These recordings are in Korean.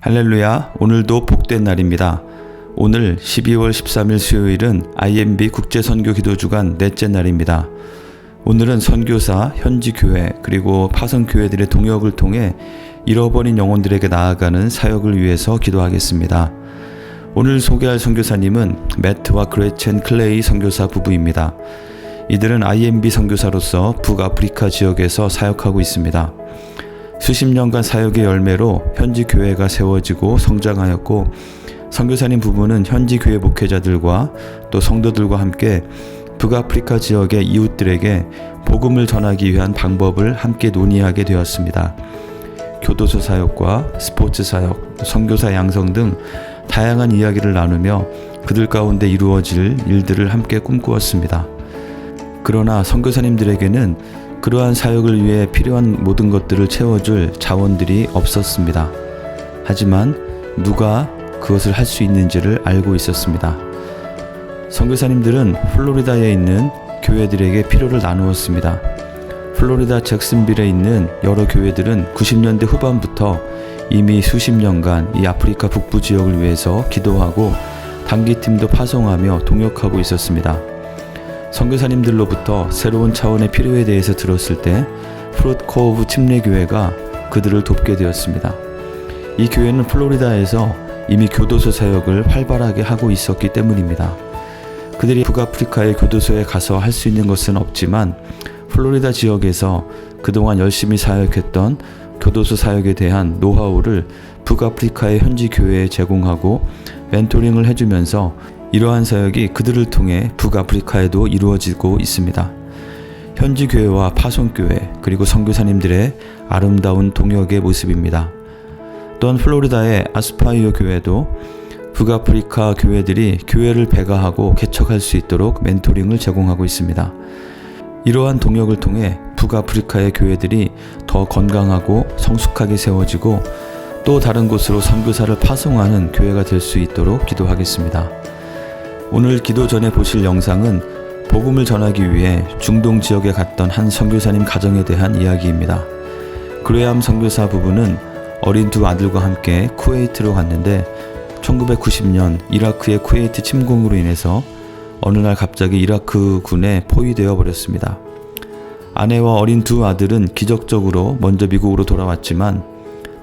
할렐루야, 오늘도 복된 날입니다. 오늘 12월 13일 수요일은 IMB 국제선교 기도주간 넷째 날입니다. 오늘은 선교사, 현지교회, 그리고 파송교회들의 동역을 통해 잃어버린 영혼들에게 나아가는 사역을 위해서 기도하겠습니다. 오늘 소개할 선교사님은 매트와 그레첸 클레이 선교사 부부입니다. 이들은 IMB 선교사로서 북아프리카 지역에서 사역하고 있습니다. 수십 년간 사역의 열매로 현지 교회가 세워지고 성장하였고, 선교사님 부부는 현지 교회 목회자들과 또 성도들과 함께 북아프리카 지역의 이웃들에게 복음을 전하기 위한 방법을 함께 논의하게 되었습니다. 교도소 사역과 스포츠 사역, 선교사 양성 등 다양한 이야기를 나누며 그들 가운데 이루어질 일들을 함께 꿈꾸었습니다. 그러나 선교사님들에게는 그러한 사역을 위해 필요한 모든 것들을 채워줄 자원들이 없었습니다. 하지만 누가 그것을 할 수 있는지를 알고 있었습니다. 선교사님들은 플로리다에 있는 교회들에게 필요를 나누었습니다. 플로리다 잭슨빌에 있는 여러 교회들은 90년대 후반부터 이미 수십 년간 이 아프리카 북부 지역을 위해서 기도하고 단기팀도 파송하며 동역하고 있었습니다. 선교사님들로부터 새로운 차원의 필요에 대해서 들었을 때 프룻코브 침례교회가 그들을 돕게 되었습니다. 이 교회는 플로리다에서 이미 교도소 사역을 활발하게 하고 있었기 때문입니다. 그들이 북아프리카의 교도소에 가서 할 수 있는 것은 없지만 플로리다 지역에서 그동안 열심히 사역했던 교도소 사역에 대한 노하우를 북아프리카의 현지 교회에 제공하고 멘토링을 해주면서 이러한 사역이 그들을 통해 북아프리카에도 이루어지고 있습니다. 현지 교회와 파송교회 그리고 선교사님들의 아름다운 동역의 모습입니다. 또한 플로리다의 아스파이어 교회도 북아프리카 교회들이 교회를 배가하고 개척할 수 있도록 멘토링을 제공하고 있습니다. 이러한 동역을 통해 북아프리카의 교회들이 더 건강하고 성숙하게 세워지고 또 다른 곳으로 선교사를 파송하는 교회가 될 수 있도록 기도하겠습니다. 오늘 기도 전에 보실 영상은 복음을 전하기 위해 중동 지역에 갔던 한 선교사님 가정에 대한 이야기입니다. 그레암 선교사 부부는 어린 두 아들과 함께 쿠웨이트로 갔는데 1990년 이라크의 쿠웨이트 침공으로 인해서 어느 날 갑자기 이라크 군에 포위되어 버렸습니다. 아내와 어린 두 아들은 기적적으로 먼저 미국으로 돌아왔지만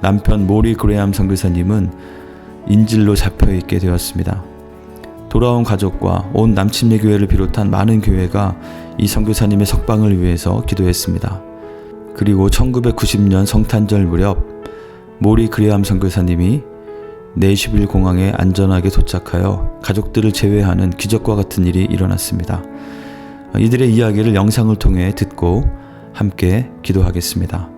남편 모리 그레암 선교사님은 인질로 잡혀 있게 되었습니다. 돌아온 가족과 온 남침례 교회를 비롯한 많은 교회가 이 선교사님의 석방을 위해서 기도했습니다. 그리고 1990년 성탄절 무렵 모리 그레암 선교사님이 내슈빌 공항에 안전하게 도착하여 가족들을 제외하는 기적과 같은 일이 일어났습니다. 이들의 이야기를 영상을 통해 듣고 함께 기도하겠습니다.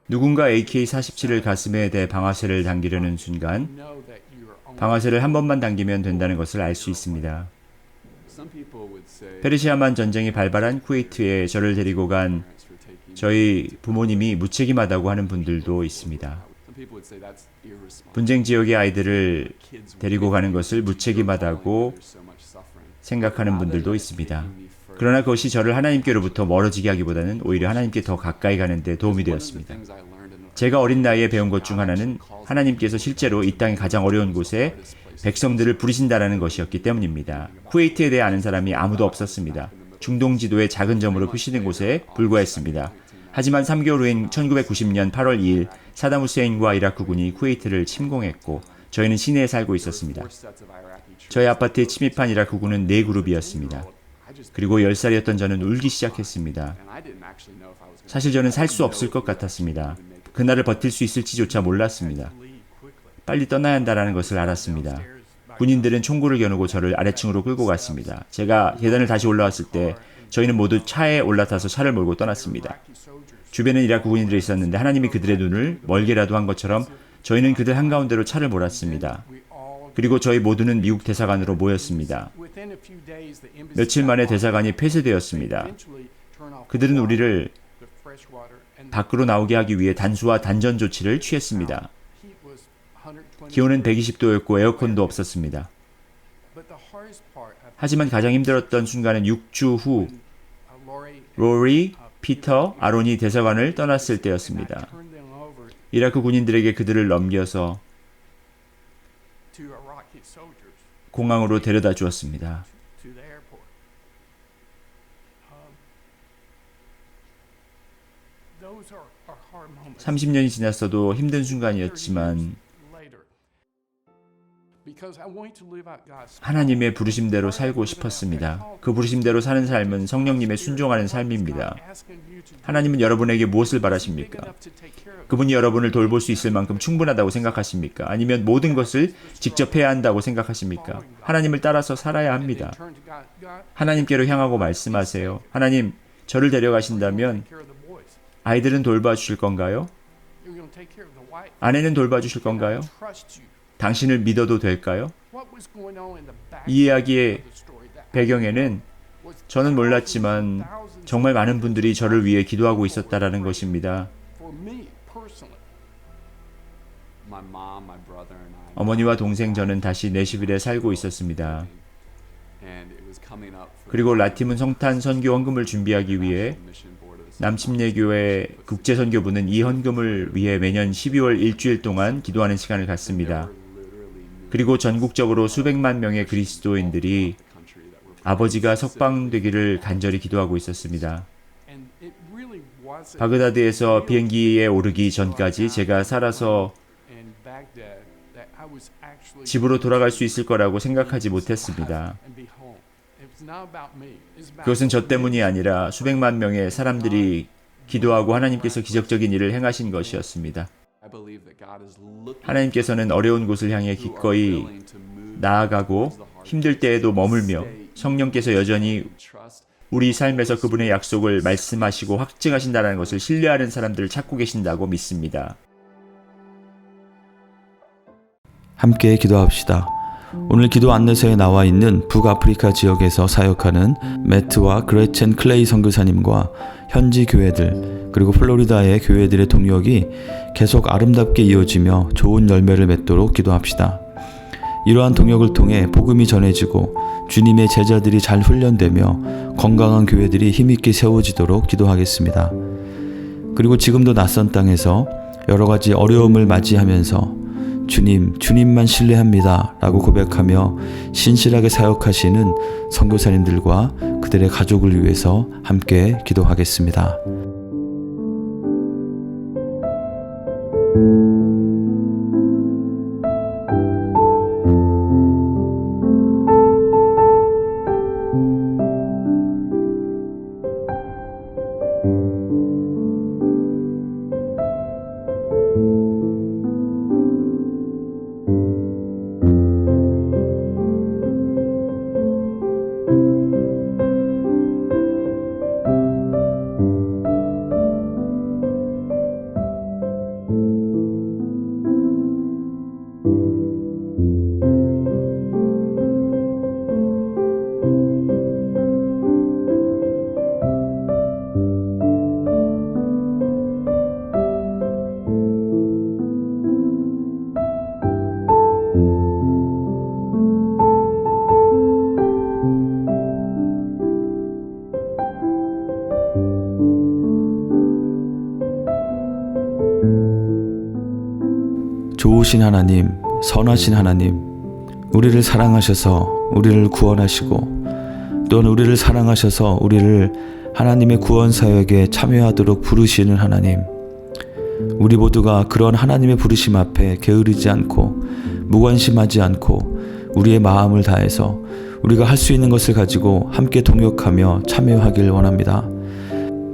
누군가 AK-47을 가슴에 대 방아쇠를 당기려는 순간 방아쇠를 한 번만 당기면 된다는 것을 알 수 있습니다. 페르시아만 전쟁이 발발한 쿠웨이트에 저를 데리고 간 저희 부모님이 무책임하다고 하는 분들도 있습니다. 분쟁 지역의 아이들을 데리고 가는 것을 무책임하다고 생각하는 분들도 있습니다. 그러나 그것이 저를 하나님께로부터 멀어지게 하기보다는 오히려 하나님께 더 가까이 가는 데 도움이 되었습니다. 제가 어린 나이에 배운 것 중 하나는 하나님께서 실제로 이 땅의 가장 어려운 곳에 백성들을 부르신다라는 것이었기 때문입니다. 쿠웨이트에 대해 아는 사람이 아무도 없었습니다. 중동 지도의 작은 점으로 표시된 곳에 불과했습니다. 하지만 3개월 후인 1990년 8월 2일 사담 후세인과 이라크군이 쿠웨이트를 침공했고 저희는 시내에 살고 있었습니다. 저희 아파트에 침입한 이라크군은 4그룹이었습니다. 그리고 10살이었던 저는 울기 시작했습니다. 사실 저는 살 수 없을 것 같았습니다. 그날을 버틸 수 있을지조차 몰랐습니다. 빨리 떠나야 한다는 것을 알았습니다. 군인들은 총구를 겨누고 저를 아래층으로 끌고 갔습니다. 제가 계단을 다시 올라왔을 때 저희는 모두 차에 올라타서 차를 몰고 떠났습니다. 주변에 이라크 군인들이 있었는데 하나님이 그들의 눈을 멀게라도 한 것처럼 저희는 그들 한가운데로 차를 몰았습니다. 그리고 저희 모두는 미국 대사관으로 모였습니다. 며칠 만에 대사관이 폐쇄되었습니다. 그들은 우리를 밖으로 나오게 하기 위해 단수와 단전 조치를 취했습니다. 기온은 120도였고 에어컨도 없었습니다. 하지만 가장 힘들었던 순간은 6주 후 로리, 피터, 아론이 대사관을 떠났을 때였습니다. 이라크 군인들에게 그들을 넘겨서 공항으로 데려다 주었습니다. 30년이 지났어도 힘든 순간이었지만 하나님의 부르심대로 살고 싶었습니다. 그 부르심대로 사는 삶은 성령님의 순종하는 삶입니다. 하나님은 여러분에게 무엇을 바라십니까? 그분이 여러분을 돌볼 수 있을 만큼 충분하다고 생각하십니까? 아니면 모든 것을 직접 해야 한다고 생각하십니까? 하나님을 따라서 살아야 합니다. 하나님께로 향하고 말씀하세요. 하나님, 저를 데려가신다면 아이들은 돌봐주실 건가요? 아내는 돌봐주실 건가요? 당신을 믿어도 될까요? 이 이야기의 배경에는 저는 몰랐지만 정말 많은 분들이 저를 위해 기도하고 있었다라는 것입니다. 어머니와 동생 저는 다시 내시빌에 살고 있었습니다. 그리고 라팀은 성탄 선교 헌금을 준비하기 위해 남침례교회 국제선교부는 이 헌금을 위해 매년 12월 일주일 동안 기도하는 시간을 갖습니다. 그리고 전국적으로 수백만 명의 그리스도인들이 아버지가 석방되기를 간절히 기도하고 있었습니다. 바그다드에서 비행기에 오르기 전까지 제가 살아서 집으로 돌아갈 수 있을 거라고 생각하지 못했습니다. 그것은 저 때문이 아니라 수백만 명의 사람들이 기도하고 하나님께서 기적적인 일을 행하신 것이었습니다. 하나님께서는 어려운 곳을 향해 기꺼이 나아가고 힘들 때에도 머물며 성령께서 여전히 우리 삶에서 그분의 약속을 말씀하시고 확증하신다는 것을 신뢰하는 사람들을 찾고 계신다고 믿습니다. 함께 기도합시다. 오늘 기도 안내서에 나와 있는 북아프리카 지역에서 사역하는 매트와 그레첸 클레이 선교사님과 현지 교회들 그리고 플로리다의 교회들의 동역이 계속 아름답게 이어지며 좋은 열매를 맺도록 기도합시다. 이러한 동역을 통해 복음이 전해지고 주님의 제자들이 잘 훈련되며 건강한 교회들이 힘있게 세워지도록 기도하겠습니다. 그리고 지금도 낯선 땅에서 여러 가지 어려움을 맞이하면서 주님만 신뢰합니다 라고 고백하며 신실하게 사역하시는 선교사님들과 그들의 가족을 위해서 함께 기도하겠습니다. 좋으신 하나님, 선하신 하나님, 우리를 사랑하셔서 우리를 구원하시고 또한 우리를 사랑하셔서 우리를 하나님의 구원 사역에 참여하도록 부르시는 하나님, 우리 모두가 그런 하나님의 부르심 앞에 게으르지 않고 무관심하지 않고 우리의 마음을 다해서 우리가 할 수 있는 것을 가지고 함께 동역하며 참여하길 원합니다.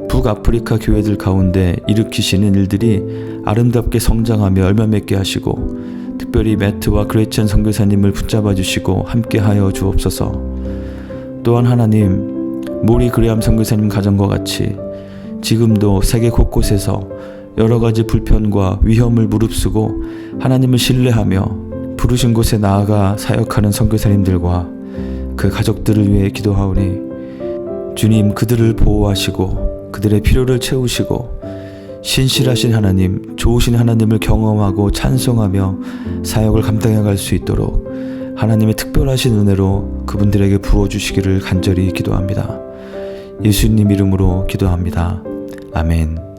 북아프리카 교회들 가운데 일으키시는 일들이 아름답게 성장하며 열매 맺게 하시고 특별히 매트와 그레첸 선교사님을 붙잡아 주시고 함께하여 주옵소서. 또한 하나님, 모리 그레암 선교사님 가정과 같이 지금도 세계 곳곳에서 여러 가지 불편과 위험을 무릅쓰고 하나님을 신뢰하며 부르신 곳에 나아가 사역하는 선교사님들과 그 가족들을 위해 기도하오니 주님, 그들을 보호하시고 그들의 필요를 채우시고 신실하신 하나님, 좋으신 하나님을 경험하고 찬송하며 사역을 감당해 갈 수 있도록 하나님의 특별하신 은혜로 그분들에게 부어주시기를 간절히 기도합니다. 예수님 이름으로 기도합니다. 아멘.